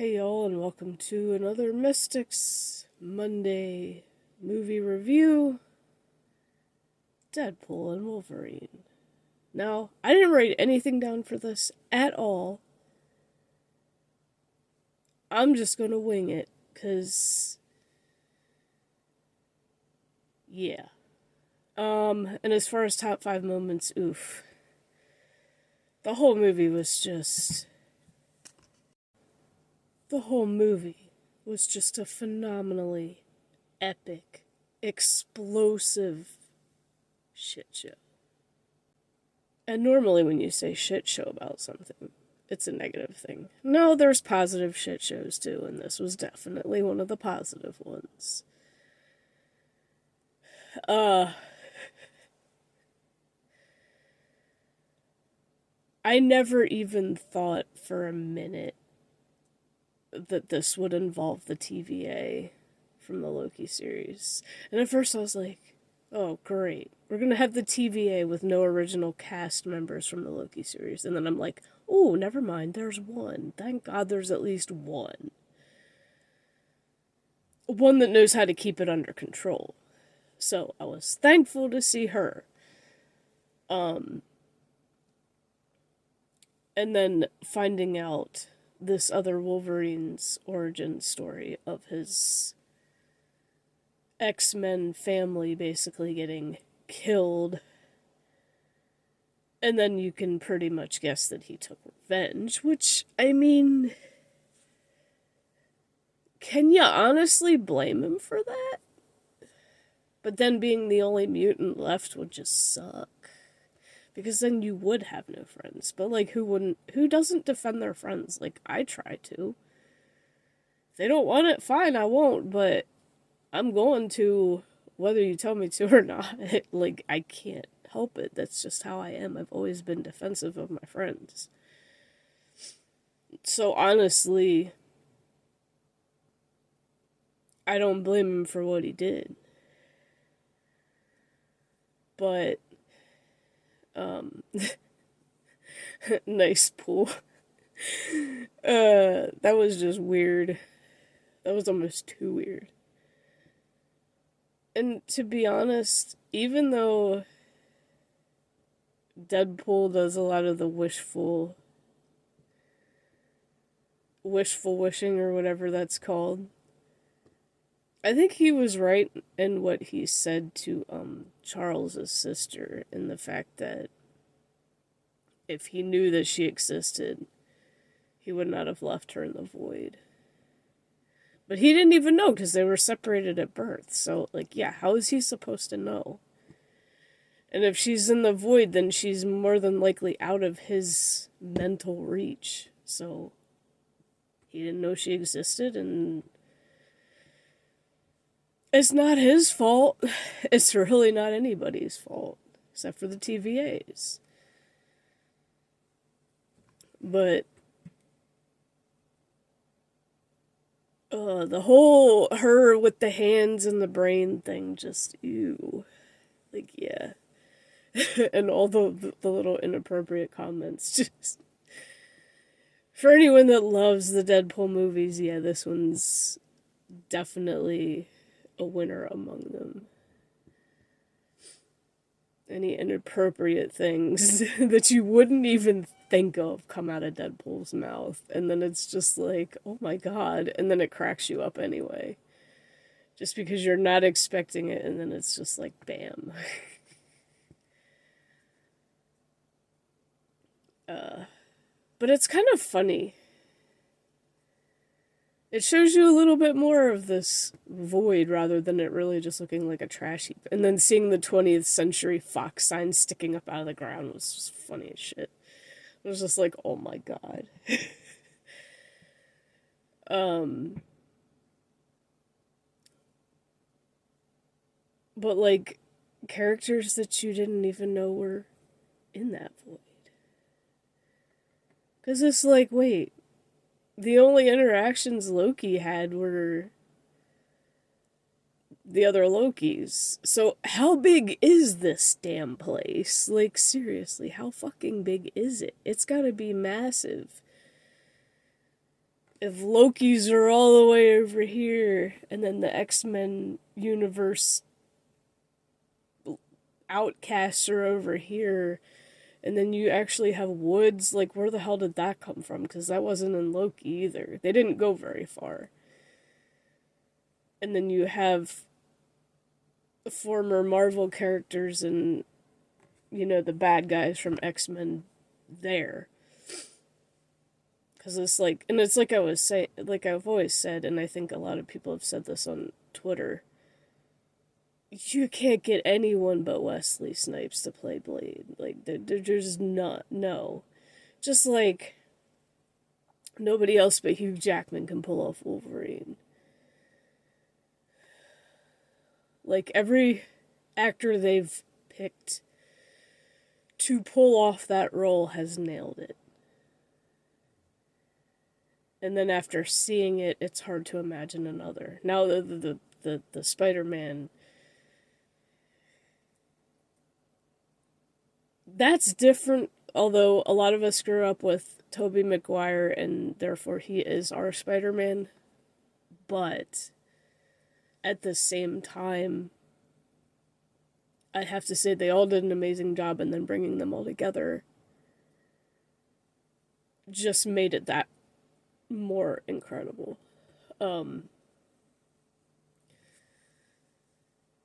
Hey y'all, and welcome to another Mystics Monday movie review, Deadpool and Wolverine. Now, I didn't write anything down for this at all. I'm just gonna wing it, cause, yeah. And as far as top 5 moments, oof. The whole movie was just... The whole movie was just a phenomenally epic, explosive shit show. And normally when you say shit show about something, it's a negative thing. No, there's positive shit shows too, and this was definitely one of the positive ones. I never even thought for a minute that this would involve the TVA from the Loki series. And at first I was like, oh, great. We're going to have the TVA with no original cast members from the Loki series. And then I'm like, oh, never mind, there's one. Thank God there's at least one. One that knows how to keep it under control. So I was thankful to see her. And then finding out this other Wolverine's origin story of his X-Men family basically getting killed. And then you can pretty much guess that he took revenge, which, I mean, can you honestly blame him for that? But then being the only mutant left would just suck. Because then you would have no friends. But, like, who doesn't defend their friends? Like, I try to. If they don't want it, fine, I won't, but I'm going to, whether you tell me to or not. Like, I can't help it. That's just how I am. I've always been defensive of my friends. So, honestly, I don't blame him for what he did. But... nice pool. That was just weird. That was almost too weird. And to be honest, even though Deadpool does a lot of the wishful wishing or whatever that's called, I think he was right in what he said to Charles's sister, in the fact that if he knew that she existed, he would not have left her in the void. But he didn't even know because they were separated at birth. So, like, yeah, how is he supposed to know? And if she's in the void, then she's more than likely out of his mental reach. So, he didn't know she existed, and it's not his fault. It's really not anybody's fault, except for the TVA's. But the whole her with the hands and the brain thing, just ew. Like, yeah. And all the little inappropriate comments, just... For anyone that loves the Deadpool movies, yeah, this one's definitely a winner among them. Any inappropriate things that you wouldn't even think of come out of Deadpool's mouth, and then it's just like, oh my god, and then it cracks you up anyway. Just because you're not expecting it, and then it's just like, bam. But it's kind of funny. It shows you a little bit more of this void rather than it really just looking like a trash heap. And then seeing the 20th century Fox sign sticking up out of the ground was just funny as shit. It was just like, oh my god. But, like, characters that you didn't even know were in that void. Because it's like, wait, the only interactions Loki had were the other Lokis. So how big is this damn place? Like, seriously, how fucking big is it? It's gotta be massive. if Loki's are all the way over here, and then the X-Men universe outcasts are over here, and then you actually have woods, like, where the hell did that come from? Because that wasn't in Loki either. They didn't go very far. And then you have former Marvel characters and, the bad guys from X-Men there. Because it's like, and it's like I was saying, like I've always said, and I think a lot of people have said this on Twitter, you can't get anyone but Wesley Snipes to play Blade. Like, they're just not, no. Just like, nobody else but Hugh Jackman can pull off Wolverine. Like, every actor they've picked to pull off that role has nailed it. And then after seeing it, it's hard to imagine another. Now, the Spider-Man, that's different, although a lot of us grew up with Tobey Maguire, and therefore he is our Spider-Man. But at the same time, I have to say they all did an amazing job, and then bringing them all together just made it that more incredible.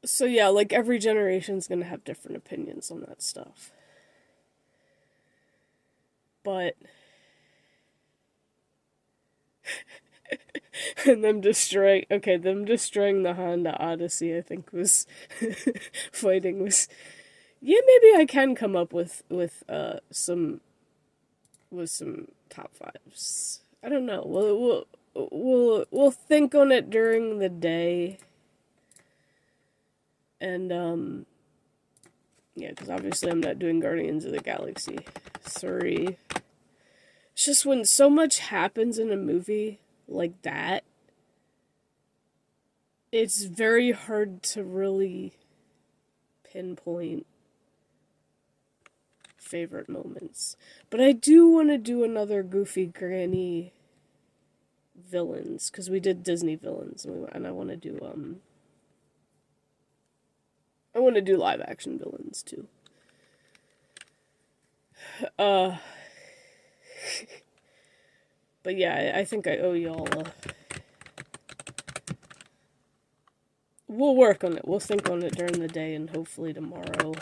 So yeah, like, every generation's gonna have different opinions on that stuff. But and them destroying the Honda Odyssey, I think, was fighting was, yeah, maybe I can come up with some top fives. I don't know. We'll think on it during the day. And yeah, because obviously I'm not doing Guardians of the Galaxy 3. It's just when so much happens in a movie like that, it's very hard to really pinpoint favorite moments. But I do want to do another Goofy Granny villains, because we did Disney villains, and I want to do live action villains too. But yeah, I think I owe y'all we'll work on it. We'll think on it during the day, and hopefully tomorrow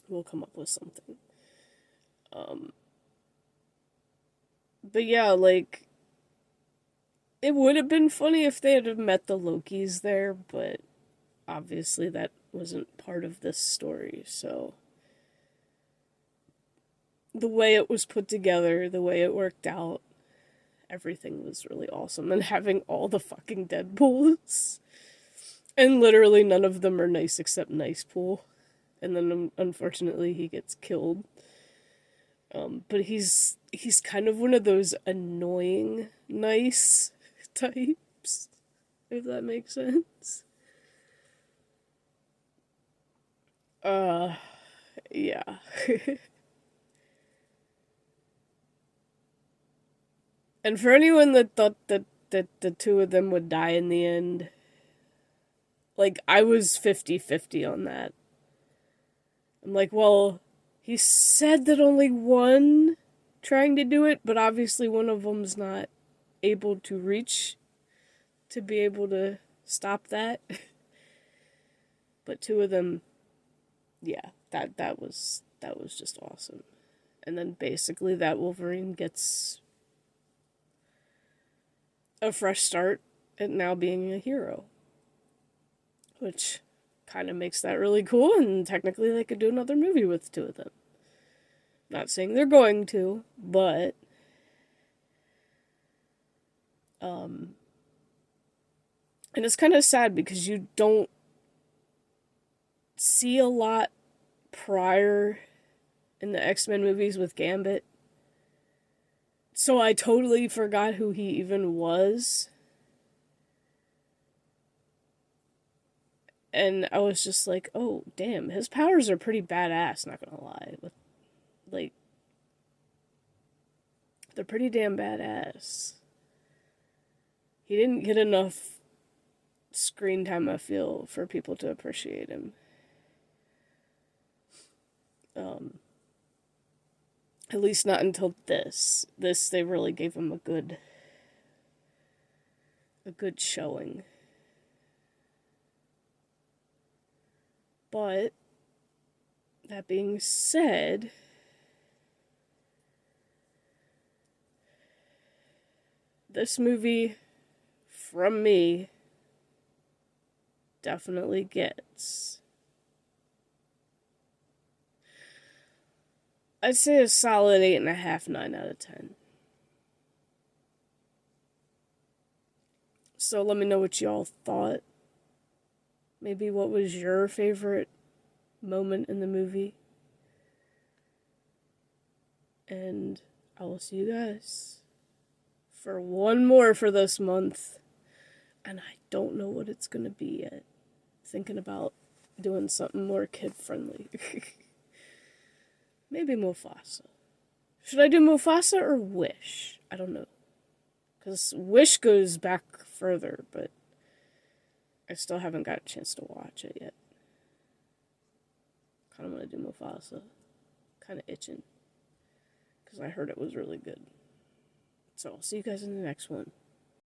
we'll come up with something. But yeah, like, it would have been funny if they had have met the Lokis there, but obviously that wasn't part of this story, so the way it was put together, the way it worked out, everything was really awesome. And having all the fucking Deadpools, and literally none of them are nice except Nice Pool, and then unfortunately he gets killed. But he's kind of one of those annoying nice types, if that makes sense. Yeah. And for anyone that thought that the two of them would die in the end, like, I was 50-50 on that. I'm like, well, he said that only one trying to do it, but obviously one of them's not able to reach to be able to stop that. But two of them, yeah, that was just awesome. And then basically that Wolverine gets a fresh start at now being a hero, which kind of makes that really cool, and technically they could do another movie with the two of them. Not saying they're going to, but and it's kind of sad because you don't see a lot prior in the X-Men movies with Gambit. So I totally forgot who he even was. And I was just like, oh, damn, his powers are pretty badass, not gonna lie. Like, they're pretty damn badass. He didn't get enough screen time, I feel, for people to appreciate him. At least not until this. This, they really gave him a good showing. But that being said, this movie, from me, definitely gets, I'd say, a solid 8.5, 9 out of 10. So let me know what y'all thought. Maybe what was your favorite moment in the movie? And I will see you guys for one more for this month. And I don't know what it's gonna be yet. Thinking about doing something more kid-friendly. Maybe Mufasa. Should I do Mufasa or Wish? I don't know. Because Wish goes back further, but I still haven't got a chance to watch it yet. Kind of want to do Mufasa. Kind of itching. Because I heard it was really good. So I'll see you guys in the next one.